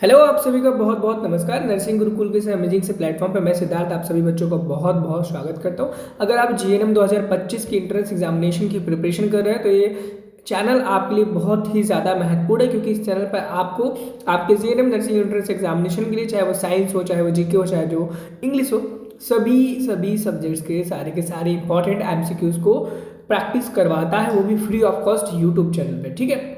Hello, आप सभी का बहुत बहुत नमस्कार। नर्सिंग गुरुकुल के इस अमेजिंग से प्लेटफॉर्म पर मैं सिद्धार्थ आप सभी बच्चों का बहुत बहुत स्वागत करता हूं। अगर आप जीएनएम 2025 की एंट्रेंस एग्जामिनेशन की प्रिपरेशन कर रहे हैं तो ये चैनल आपके लिए बहुत ही ज़्यादा महत्वपूर्ण है, क्योंकि इस चैनल पर आपको आपके जीएनएम नर्सिंग एंट्रेंस एग्जामिनेशन के लिए, चाहे वो साइंस हो, चाहे वो जीके हो, चाहे जो इंग्लिश हो, सभी सभी सब्जेक्ट्स के सारे इंपॉर्टेंट एमसीक्यूज को प्रैक्टिस करवाता है, वो भी free of cost YouTube channel पर। ठीक है,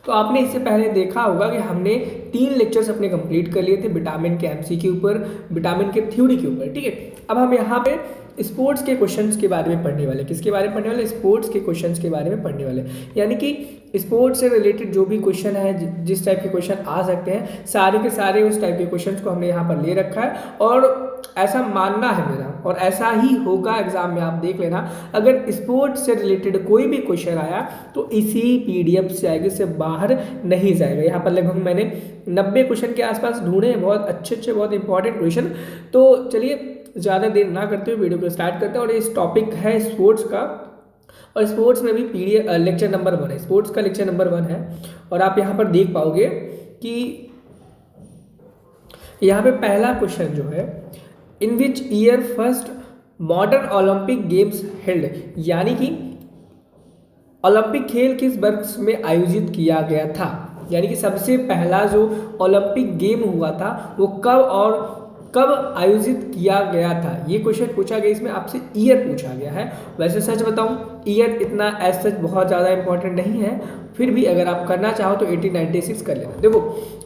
तो आपने इससे पहले देखा होगा कि हमने 3 लेक्चर्स अपने कंप्लीट कर लिए थे विटामिन के एमसी के ऊपर, विटामिन के थ्योरी के ऊपर। ठीक है, अब हम यहाँ पे स्पोर्ट्स के क्वेश्चंस के बारे में पढ़ने वाले। किसके बारे में पढ़ने वाले? स्पोर्ट्स के क्वेश्चंस के बारे में पढ़ने वाले। यानी कि स्पोर्ट्स से रिलेटेड जो भी क्वेश्चन है, जिस टाइप के क्वेश्चन आ सकते हैं, सारे के सारे उस टाइप के क्वेश्चन को हमने यहाँ पर ले रखा है। और ऐसा मानना है मेरा, और ऐसा ही होगा एग्जाम में। आप देख लेना, अगर स्पोर्ट्स से रिलेटेड कोई भी क्वेश्चन आया तो इसी पीडीएफ से आएगा, से बाहर नहीं जाएगा। यहाँ पर लगभग मैंने 90 क्वेश्चन के आसपास ढूंढे हैं, बहुत अच्छे बहुत इंपॉर्टेंट क्वेश्चन। तो चलिए ज़्यादा देर ना करते हुए वीडियो को स्टार्ट करते हैं। और इस टॉपिक है स्पोर्ट्स का, और स्पोर्ट्स में भी पीडीएफ लेक्चर नंबर 1 है, स्पोर्ट्स का लेक्चर नंबर 1 है। और आप यहाँ पर देख पाओगे कि यहाँ पे पहला क्वेश्चन जो है, in which year first modern Olympic games held, यानी कि ओलंपिक खेल किस वर्ष में आयोजित किया गया था। यानी कि सबसे पहला जो ओलंपिक गेम हुआ था वो कब और कब आयोजित किया गया था, ये क्वेश्चन पूछा गया। इसमें आपसे ईयर पूछा गया है। वैसे सच बताऊं, ईयर इतना एज सच बहुत ज़्यादा इंपॉर्टेंट नहीं है, फिर भी अगर आप करना चाहो तो 1896 कर लेना। देखो,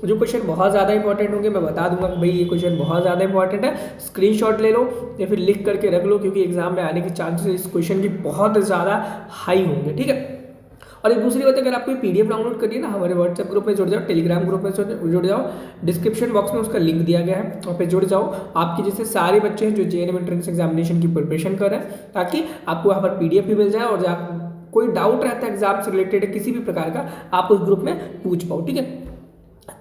जो क्वेश्चन बहुत ज़्यादा इंपॉर्टेंट होंगे मैं बता दूंगा कि भाई ये क्वेश्चन बहुत ज़्यादा इंपॉर्टेंट है, स्क्रीनशॉट ले लो या फिर लिख करके रख लो, क्योंकि एग्जाम में आने के चांसेस इस क्वेश्चन की बहुत ज़्यादा हाई होंगे। ठीक है, और एक दूसरी बात, अगर आपको पीडीएफ डाउनलोड करनी है ना, हमारे व्हाट्सएप ग्रुप में जुड़ जाओ, टेलीग्राम ग्रुप में जुड़ जाओ, डिस्क्रिप्शन बॉक्स में उसका लिंक दिया गया है, वहाँ पे जुड़ जाओ। आपके जैसे सारे बच्चे हैं जो जेएनएम एंट्रेंस एग्जामिनेशन की प्रिपरेशन कर रहे हैं, ताकि आपको वहाँ पर पीडीएफ भी मिल जाए, और कोई डाउट रहता है एग्जाम से रिलेटेड किसी भी प्रकार का, आप उस ग्रुप में पूछ पाओ। ठीक है,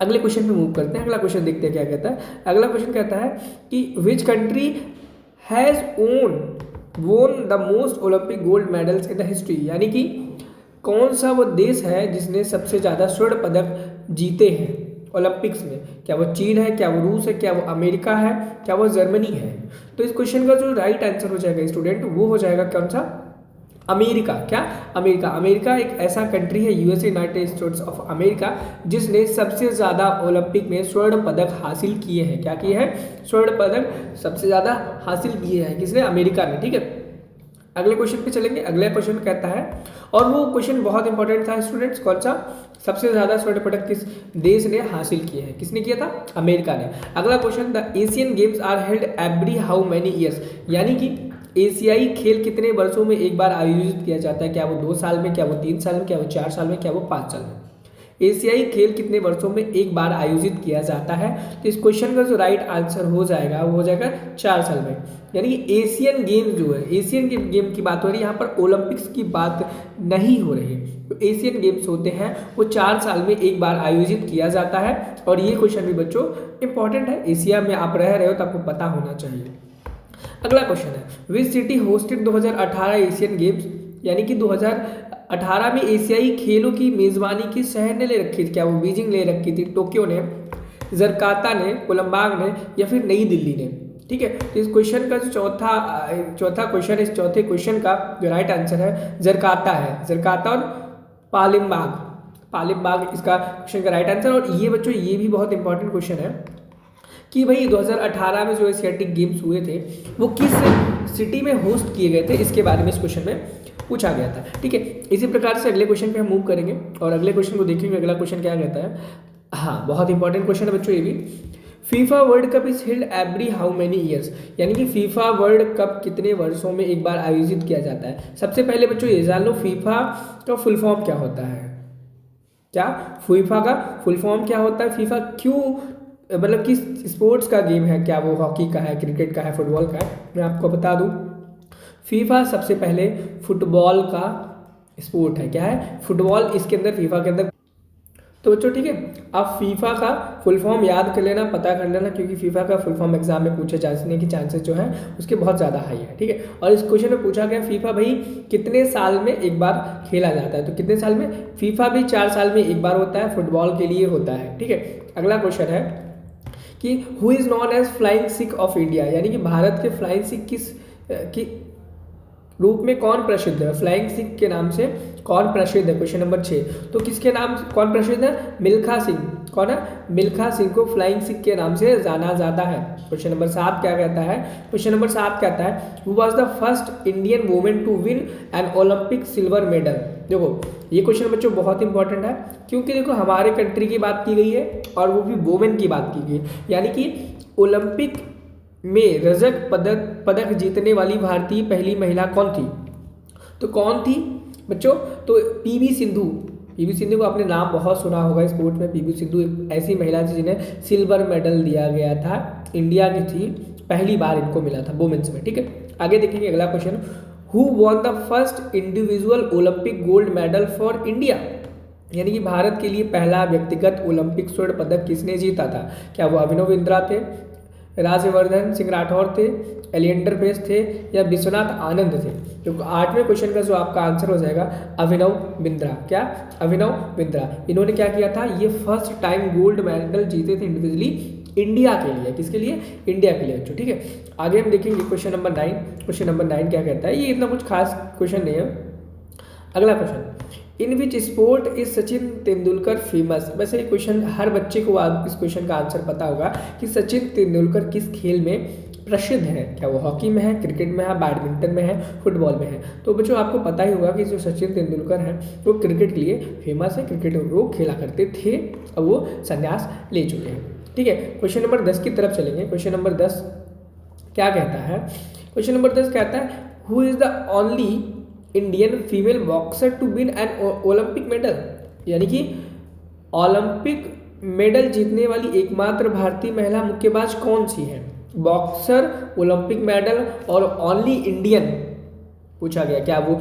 अगले क्वेश्चन पे मूव करते हैं। अगला क्वेश्चन देखते हैं क्या कहता है। अगला क्वेश्चन कहता है कि which country has won the most Olympic gold medals in the history, यानी कि कौन सा वो देश है जिसने सबसे ज़्यादा स्वर्ण पदक जीते हैं ओलंपिक्स में। क्या वो चीन है, क्या वो रूस है, क्या वो अमेरिका है, क्या वो जर्मनी है। तो इस क्वेश्चन का जो राइट आंसर हो जाएगा स्टूडेंट, वो हो जाएगा कौन सा? अमेरिका। क्या? अमेरिका। अमेरिका एक ऐसा कंट्री है, USA, United states of America, जिसने सबसे ज़्यादा ओलंपिक में स्वर्ण पदक हासिल किए हैं। क्या किए हैं? स्वर्ण पदक सबसे ज़्यादा हासिल किए हैं। किसने? अमेरिका ने। ठीक है, अगले क्वेश्चन पे चलेंगे। अगले क्वेश्चन कहता है, और वो क्वेश्चन बहुत इंपॉर्टेंट था स्टूडेंट्स, कौन सा? सबसे ज़्यादा स्वर्ण पदक किस देश ने हासिल किए हैं? किसने किया था? अमेरिका ने। अगला question, the Asian games are held every how many years, यानी कि एशियाई खेल कितने वर्षों में एक बार आयोजित किया जाता है? क्या वो 2 साल में, क्या वो 3 साल में, क्या वो 4 साल में, क्या वो 5 साल में? एशियाई खेल कितने वर्षों में एक बार आयोजित किया जाता है? तो इस क्वेश्चन का जो राइट आंसर हो जाएगा वो हो जाएगा 4 साल में। यानी कि एशियन गेम जो है, एशियन गेम की बात हो रही है, यहाँ पर ओलंपिक्स की बात नहीं हो रही है। तो एशियन गेम्स होते हैं वो 4 साल में एक बार आयोजित किया जाता है। और ये क्वेश्चन भी बच्चों इंपॉर्टेंट है, एशिया में आप रह रहे हो तो आपको पता होना चाहिए। अगला क्वेश्चन है, which city hosted 2018 Asian games, यानी कि 2018 में एशियाई खेलों की मेजबानी किस शहर ने ले रखी थी? क्या वो बीजिंग ले रखी थी, टोक्यो ने, जरकाता ने, कोलंबाग ने, या फिर नई दिल्ली ने? ठीक है, तो इस क्वेश्चन का जो चौथा क्वेश्चन, इस चौथे क्वेश्चन का जो राइट आंसर है जरकाता है। जरकाता और पालिमबाग इसका क्वेश्चन का राइट आंसर। और ये बच्चों, ये भी बहुत इंपॉर्टेंट क्वेश्चन है कि भाई 2018 में जो एशियाटिक गेम्स हुए थे वो किस सिटी में होस्ट किए गए थे, इसके बारे में इस क्वेश्चन में पूछा गया था। ठीक है, इसी प्रकार से अगले क्वेश्चन पे हम मूव करेंगे और अगले क्वेश्चन को देखेंगे। अगला क्वेश्चन क्या कहता है? हाँ, बहुत इंपॉर्टेंट क्वेश्चन है बच्चों ये भी। FIFA world cup is held every how many years, यानी कि फीफा वर्ल्ड कप कितने वर्षों में एक बार आयोजित किया जाता है? सबसे पहले बच्चों ये जान लो, फीफा का फुल फॉर्म क्या होता है? क्या फीफा का फुल फॉर्म क्या होता है? फीफा क्यों, मतलब किस स्पोर्ट्स का गेम है? क्या वो हॉकी का है, क्रिकेट का है, फुटबॉल का है? मैं आपको बता दूं, फीफा सबसे पहले फुटबॉल का स्पोर्ट है। क्या है? फुटबॉल। इसके अंदर फीफा के अंदर तो बच्चों ठीक है, आप फीफा का फुल फॉर्म याद कर लेना, पता कर लेना, क्योंकि फीफा का फुल फॉर्म एग्जाम में पूछे जाने के चांसेस जो है उसके बहुत ज़्यादा हाई है। ठीक है, और इस क्वेश्चन में पूछा गया फीफा भाई कितने साल में एक बार खेला जाता है, तो कितने साल में, फीफा भी 4 साल में एक बार होता है, फुटबॉल के लिए होता है। ठीक है, अगला क्वेश्चन है कि who is known as flying Sikh of India, यानी कि भारत के फ्लाइंग सिख की रूप में कौन प्रसिद्ध है, फ्लाइंग सिख के नाम से कौन प्रसिद्ध है। क्वेश्चन नंबर 6, तो किसके नाम कौन प्रसिद्ध है, मिल्खा सिंह, कौन है, मिल्खा सिंह को फ्लाइंग सिख के नाम से जाना जाता है। क्वेश्चन नंबर 7 क्या कहता है, क्वेश्चन नंबर 7 कहता है who was the first Indian women to win an Olympic silver medal. देखो ये क्वेश्चन बच्चों बहुत इंपॉर्टेंट है, क्योंकि देखो हमारे कंट्री की बात की गई है और वो भी वुमेन की बात की गई है, यानी कि ओलंपिक में रजत पदक जीतने वाली भारतीय पहली महिला कौन थी, तो कौन थी बच्चों, तो पीवी सिंधु। पीवी सिंधु को आपने नाम बहुत सुना होगा स्पोर्ट में, पीवी सिंधु एक ऐसी महिला थी जिन्हें सिल्वर मेडल दिया गया था, इंडिया की थी, पहली बार इनको मिला था वुमेन्स में। ठीक है, आगे देखेंगे अगला question, who won the first individual Olympic gold medal for India, यानी कि भारत के लिए पहला व्यक्तिगत ओलंपिक स्वर्ण पदक किसने जीता था, क्या वो अभिनव बिंद्रा थे, राज्यवर्धन सिंह राठौर थे, एलियंडर पेस थे, या विश्वनाथ आनंद थे। तो 8वें क्वेश्चन का जो आपका आंसर हो जाएगा अभिनव बिंद्रा, क्या, अभिनव बिंद्रा। इन्होंने क्या किया था, ये फर्स्ट टाइम गोल्ड मेडल जीते थे इंडिविजुअली इंडिया के लिए, किसके लिए, इंडिया के लिए बच्चों। ठीक है, आगे हम देखेंगे क्वेश्चन नंबर 9। क्वेश्चन नंबर 9 क्या कहता है, ये इतना कुछ खास क्वेश्चन नहीं है। अगला question, in which sport is Sachin Tendulkar famous. वैसे ये क्वेश्चन हर बच्चे को इस क्वेश्चन का आंसर पता होगा कि सचिन तेंदुलकर किस खेल में प्रसिद्ध है, क्या वो हॉकी में है, क्रिकेट में है, बैडमिंटन में है, फुटबॉल में है। तो बच्चों आपको पता ही होगा कि जो सचिन तेंदुलकर है वो क्रिकेट के लिए फेमस है, क्रिकेट वो खेला करते थे, अब वो संन्यास ले चुके हैं। ठीक है, क्वेश्चन नंबर 10 की तरफ चलेंगे। क्वेश्चन नंबर 10 क्या कहता है, क्वेश्चन नंबर 10 कहता है who is the only Indian female boxer to win an Olympic medal, यानी कि ओलंपिक मेडल जीतने वाली एकमात्र भारतीय महिला मुक्केबाज कौन सी है, बॉक्सर, ओलंपिक मेडल और ओनली इंडियन पूछा गया, क्या वो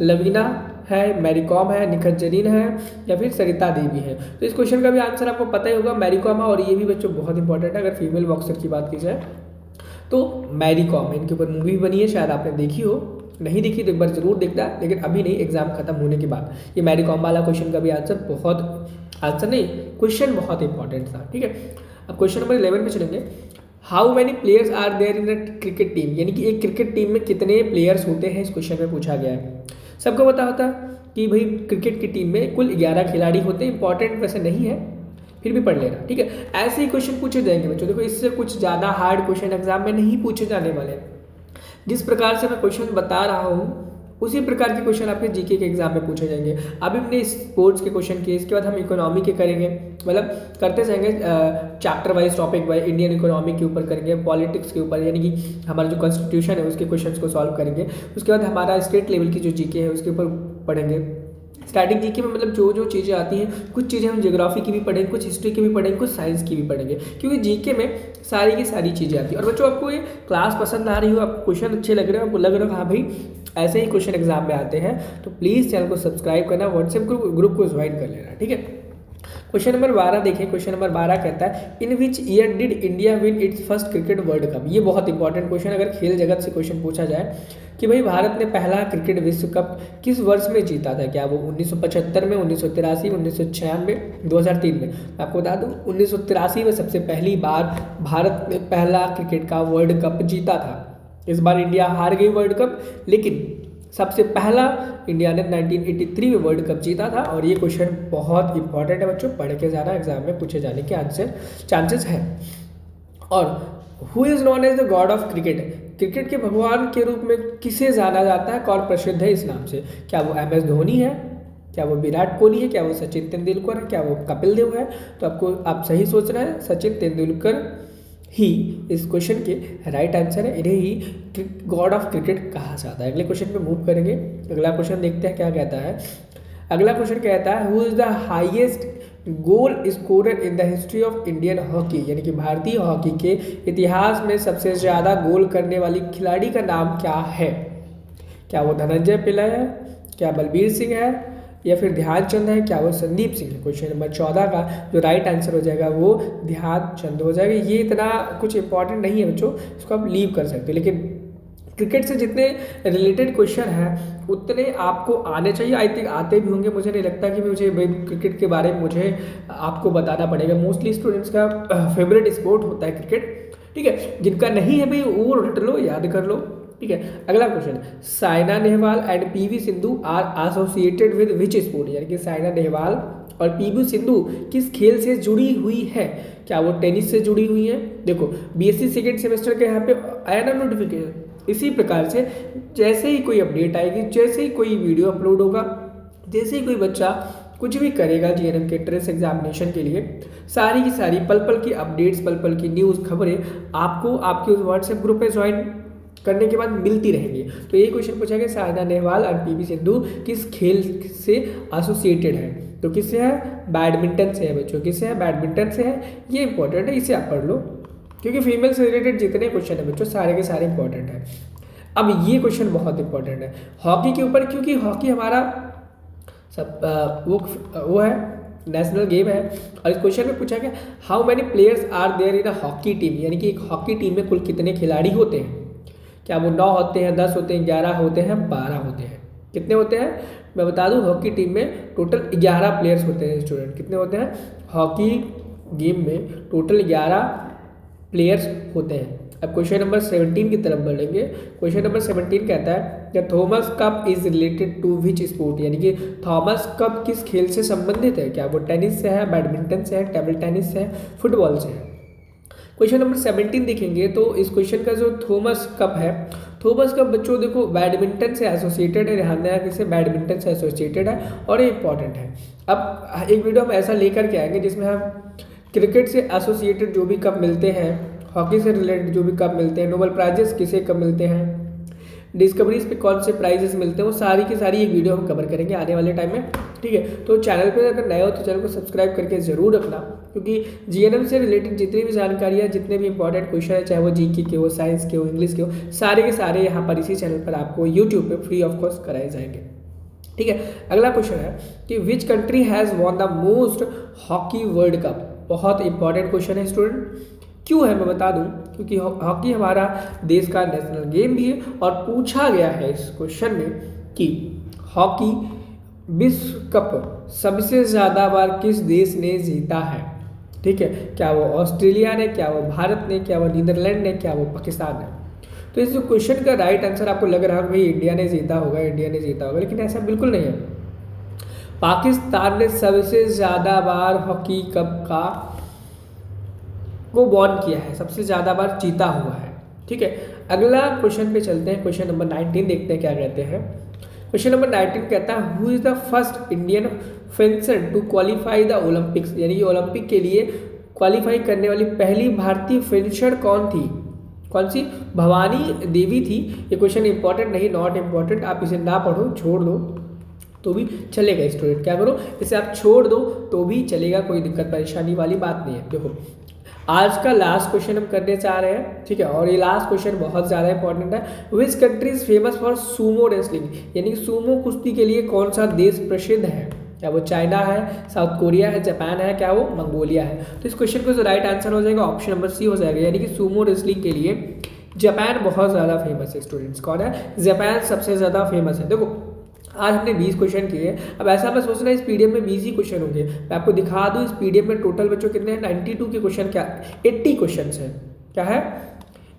लवीना है, मैरी कॉम है, निखत जरीन है, या फिर सरिता देवी है। तो इस क्वेश्चन का भी आंसर आपको पता ही होगा, मैरी कॉम है, और ये भी बच्चों बहुत इंपॉर्टेंट है अगर फीमेल बॉक्सर की बात की जाए तो मैरी कॉम है। इनके ऊपर मूवी भी बनी है, शायद आपने देखी हो, नहीं देखी तो एक बार जरूर देखना, लेकिन अभी नहीं, एग्जाम खत्म होने के बाद। ये मैरी कॉम वाला क्वेश्चन का भी क्वेश्चन बहुत इंपॉर्टेंट था। ठीक है, अब क्वेश्चन नंबर 11 पे चलेंगे। How many players are there in a cricket team, यानी कि एक क्रिकेट टीम में कितने प्लेयर्स होते हैं, इस क्वेश्चन में पूछा गया है। सबको पता होता है कि भाई क्रिकेट की टीम में कुल 11 खिलाड़ी होते हैं, इंपॉर्टेंट वैसे नहीं है, फिर भी पढ़ लेना। ठीक है, ऐसे ही क्वेश्चन पूछे जाएंगे बच्चों, देखो इससे कुछ ज़्यादा हार्ड क्वेश्चन एग्जाम में नहीं पूछे जाने वाले। जिस प्रकार से मैं क्वेश्चन बता रहा हूँ उसी प्रकार के क्वेश्चन आपके जीके के एग्जाम में पूछे जाएंगे। अभी हमने स्पोर्ट्स के क्वेश्चन किए, इसके बाद हम इकोनॉमी के करेंगे, मतलब करते जाएंगे chapter wise, topic wise, Indian economy के ऊपर करेंगे, पॉलिटिक्स के ऊपर, यानी कि हमारा जो कॉन्स्टिट्यूशन है उसके क्वेश्चन को सॉल्व करेंगे। उसके बाद हमारा स्टेट लेवल की जो जीके है उसके ऊपर पढ़ेंगे। स्टार्टिंग जीके में मतलब जो जो चीज़ें आती हैं, कुछ चीज़ें हम ज्योग्राफी की भी पढ़ेंगे, कुछ हिस्ट्री की भी पढ़ेंगे, कुछ साइंस की भी पढ़ेंगे, क्योंकि जीके में सारी की सारी चीज़ें आती हैं। और बच्चों आपको ये क्लास पसंद आ रही हो, आपको क्वेश्चन अच्छे लग रहे हो, आपको लग रहा हो हाँ भाई ऐसे ही क्वेश्चन एग्जाम में आते हैं, तो प्लीज़ चैनल को सब्सक्राइब करना, व्हाट्सएप ग्रुप को ज्वाइन कर लेना। ठीक है, क्वेश्चन नंबर 12 देखिए। क्वेश्चन नंबर 12 कहता है in which year did India win its first cricket world cup. ये बहुत इंपॉर्टेंट क्वेश्चन, अगर खेल जगत से क्वेश्चन पूछा जाए कि भाई भारत ने पहला क्रिकेट विश्व कप किस वर्ष में जीता था, क्या वो 1975 में, 1983 में, 1996, 2003 में। आपको बता दूं 1983 में सबसे पहली बार भारत ने पहला क्रिकेट का वर्ल्ड कप जीता था। इस बार इंडिया हार गई वर्ल्ड कप, लेकिन सबसे पहला इंडिया ने 1983 में वर्ल्ड कप जीता था। और ये क्वेश्चन बहुत इंपॉर्टेंट है बच्चों, पढ़ के जाना, एग्जाम में पूछे जाने के चांसेस हैं। और who is known as the god of cricket, cricket के भगवान के रूप में किसे जाना जाता है, कौन प्रसिद्ध है इस नाम से, क्या वो MS धोनी है, क्या वो विराट कोहली है, क्या वो सचिन तेंदुलकर है, क्या वो कपिल देव है। तो आप सही सोच रहे हैं, सचिन तेंदुलकर ही इस क्वेश्चन के राइट आंसर है, इन्हें ही गॉड ऑफ क्रिकेट कहा जाता है। अगले क्वेश्चन पे मूव करेंगे। अगला क्वेश्चन देखते हैं क्या कहता है। अगला क्वेश्चन कहता है who is the highest goal scorer in the history of Indian hockey, यानी कि भारतीय हॉकी के इतिहास में सबसे ज़्यादा गोल करने वाली खिलाड़ी का नाम क्या है, क्या वो धनंजय पिल्लई है, क्या बलबीर सिंह है, या फिर ध्यानचंद है, क्या वो संदीप सिंह है। क्वेश्चन नंबर 14 का जो राइट आंसर हो जाएगा वो ध्यानचंद हो जाएगा। ये इतना कुछ इंपॉर्टेंट नहीं है बच्चों, इसको आप लीव कर सकते हो, लेकिन क्रिकेट से जितने रिलेटेड क्वेश्चन हैं उतने आपको आने चाहिए। आई थिंक आते भी होंगे, मुझे नहीं लगता कि मुझे क्रिकेट के बारे में मुझे आपको बताना पड़ेगा। मोस्टली स्टूडेंट्स का फेवरेट स्पोर्ट होता है क्रिकेट, ठीक है। जिनका नहीं है भाई वो रट लो, याद कर लो, ठीक है। अगला question, Saina Nehwal and PV Sindhu are associated with which sport, यानी कि साइना नेहवाल और पीवी सिंधु किस खेल से जुड़ी हुई है। क्या वो टेनिस से जुड़ी हुई है। देखो बीएससी सेकेंड सेमेस्टर के यहाँ पे आया ना नोटिफिकेशन, इसी प्रकार से जैसे ही कोई अपडेट आएगी, जैसे ही कोई वीडियो अपलोड होगा, जैसे ही कोई बच्चा कुछ भी करेगा जीएनएम के एंट्रेंस एग्जामिनेशन के लिए, सारी की सारी पल पल की अपडेट्स, पल पल की न्यूज़ खबरें आपको आपके उस व्हाट्सएप ग्रुप में ज्वाइन करने के बाद मिलती रहेंगी। तो ये क्वेश्चन पूछा गया साइना नेहवाल और पीवी सिंधु किस खेल से एसोसिएटेड है। तो किससे है, बैडमिंटन से है बच्चों, किससे है, बैडमिंटन से है। ये इंपॉर्टेंट है, इसे आप पढ़ लो, क्योंकि फीमेल से रिलेटेड जितने क्वेश्चन है बच्चों सारे के सारे इंपॉर्टेंट है। अब ये क्वेश्चन बहुत इंपॉर्टेंट है हॉकी के ऊपर, क्योंकि हॉकी हमारा सब वो है नेशनल गेम है। और इस क्वेश्चन में पूछा गया how many players are there in a hockey team, यानी कि एक हॉकी टीम में कुल कितने खिलाड़ी होते हैं। क्या वो 9 होते हैं, 10 होते हैं, 11 होते हैं, 12 होते हैं। कितने होते हैं मैं बता दूं, हॉकी टीम में टोटल 11 प्लेयर्स होते हैं। स्टूडेंट कितने होते हैं, हॉकी गेम में टोटल 11 प्लेयर्स होते हैं। अब क्वेश्चन नंबर 17 की तरफ बढ़ेंगे। क्वेश्चन नंबर 17 कहता है कि Thomas cup is related to which sport, यानी कि थॉमस कप किस खेल से संबंधित है। क्या वो टेनिस से है, बैडमिंटन से है, टेबल टेनिस से है, फुटबॉल से है। क्वेश्चन नंबर 17 देखेंगे तो इस क्वेश्चन का जो थॉमस कप है, थॉमस कप बच्चों देखो बैडमिंटन से एसोसिएटेड है, ध्यान देना किससे, बैडमिंटन से एसोसिएटेड है और ये इंपॉर्टेंट है। अब एक वीडियो हम ऐसा लेकर के आएंगे जिसमें हम क्रिकेट से एसोसिएटेड जो भी कप मिलते हैं, हॉकी से रिलेटेड जो भी कप मिलते हैं, नोबेल प्राइजेस किसे कब मिलते हैं, डिस्कवरीज पे कौन से प्राइजेस मिलते हैं, वो सारी की सारी एक वीडियो हम कवर करेंगे आने वाले टाइम में, ठीक है। तो चैनल पे अगर नए हो तो चैनल को सब्सक्राइब करके जरूर रखना, क्योंकि जीएनएम से रिलेटेड जितनी भी जानकारियाँ, जितने भी इंपॉर्टेंट क्वेश्चन है, चाहे वो जीके के हो, साइंस के हो, इंग्लिश के हो, सारे के सारे यहाँ पर इसी चैनल पर आपको यूट्यूब पे फ्री ऑफ कॉस्ट कराए जाएंगे, ठीक है। अगला क्वेश्चन है कि which country has won the most hockey world cup. बहुत इंपॉर्टेंट क्वेश्चन है स्टूडेंट, क्यों है मैं बता दूं, क्योंकि हॉकी हमारा देश का नेशनल गेम भी है और पूछा गया है इस क्वेश्चन में कि हॉकी विश्व कप सबसे ज़्यादा बार किस देश ने जीता है, ठीक है। क्या वो ऑस्ट्रेलिया ने, क्या वो भारत ने, क्या वो नीदरलैंड ने, क्या वो पाकिस्तान ने। तो इस क्वेश्चन का राइट आंसर आपको लग रहा है भाई इंडिया ने जीता होगा, इंडिया ने जीता होगा, लेकिन ऐसा बिल्कुल नहीं है। पाकिस्तान ने सबसे ज़्यादा बार हॉकी कप को वॉन किया है, सबसे ज़्यादा बार जीता हुआ है, ठीक है। अगला क्वेश्चन पे चलते हैं, क्वेश्चन नंबर 19 देखते हैं क्या कहते हैं। क्वेश्चन नंबर 19 कहता है who is the first Indian fencer to qualify the Olympics, यानी कि ओलंपिक के लिए क्वालिफाई करने वाली पहली भारतीय फेंसर कौन थी, कौन सी, भवानी देवी थी। ये क्वेश्चन इंपॉर्टेंट नहीं, नॉट इंपॉर्टेंट, आप इसे ना पढ़ो, छोड़ दो तो भी चलेगा। स्टूडेंट क्या करो, इसे आप छोड़ दो तो भी चलेगा, कोई दिक्कत परेशानी वाली बात नहीं है। देखो आज का लास्ट क्वेश्चन हम करने चाह रहे हैं, ठीक है, और ये लास्ट क्वेश्चन बहुत ज़्यादा इंपॉर्टेंट है। Which country is famous for Sumo wrestling, यानी कि सूमो कुश्ती के लिए कौन सा देश प्रसिद्ध है। क्या वो चाइना है, साउथ कोरिया है, जापान है, क्या वो मंगोलिया है। तो इस क्वेश्चन का जो राइट आंसर हो जाएगा ऑप्शन नंबर सी हो जाएगा, यानी कि सूमो रेसलिंग के लिए जापान बहुत ज़्यादा फेमस है। स्टूडेंट्स कौन है, जापान सबसे ज़्यादा फेमस है। देखो आज हमने 20 क्वेश्चन किए। अब ऐसा मैं सोच रहा इस पीडीएफ में 20 ही क्वेश्चन होंगे। मैं आपको दिखा दूं इस पीडीएफ में टोटल बच्चों कितने हैं, 92 के क्वेश्चन, क्या 80 क्वेश्चन है, क्या है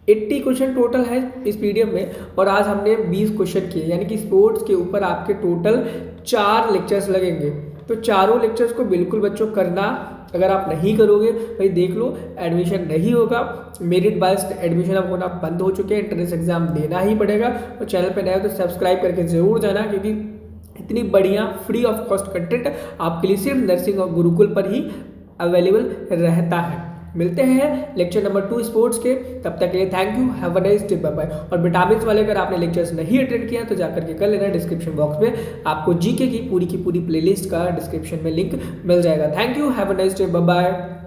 80 क्वेश्चन टोटल है इस पीडीएफ में। और आज हमने 20 क्वेश्चन किए, यानी कि स्पोर्ट्स के ऊपर आपके टोटल 4 लेक्चर्स लगेंगे। तो चारों लेक्चर्स को बिल्कुल बच्चों करना, अगर आप नहीं करोगे भाई देख लो एडमिशन नहीं होगा। मेरिट बेस्ड एडमिशन अब होना बंद हो चुके हैं, एंट्रेंस एग्जाम देना ही पड़ेगा। और चैनल पे नए हो तो सब्सक्राइब करके जरूर जाना, क्योंकि इतनी बढ़िया फ्री ऑफ कॉस्ट कंटेंट आपके लिए सिर्फ नर्सिंग और गुरुकुल पर ही अवेलेबल रहता है। मिलते हैं लेक्चर नंबर 2 स्पोर्ट्स के, तब तक के लिए thank you, have a nice day, bye bye. और विटामिन्स वाले अगर आपने लेक्चर्स नहीं अटेंड किया तो जाकर के कर लेना, डिस्क्रिप्शन बॉक्स में आपको जीके की पूरी प्लेलिस्ट का डिस्क्रिप्शन में लिंक मिल जाएगा। Thank you, have a nice day, bye bye.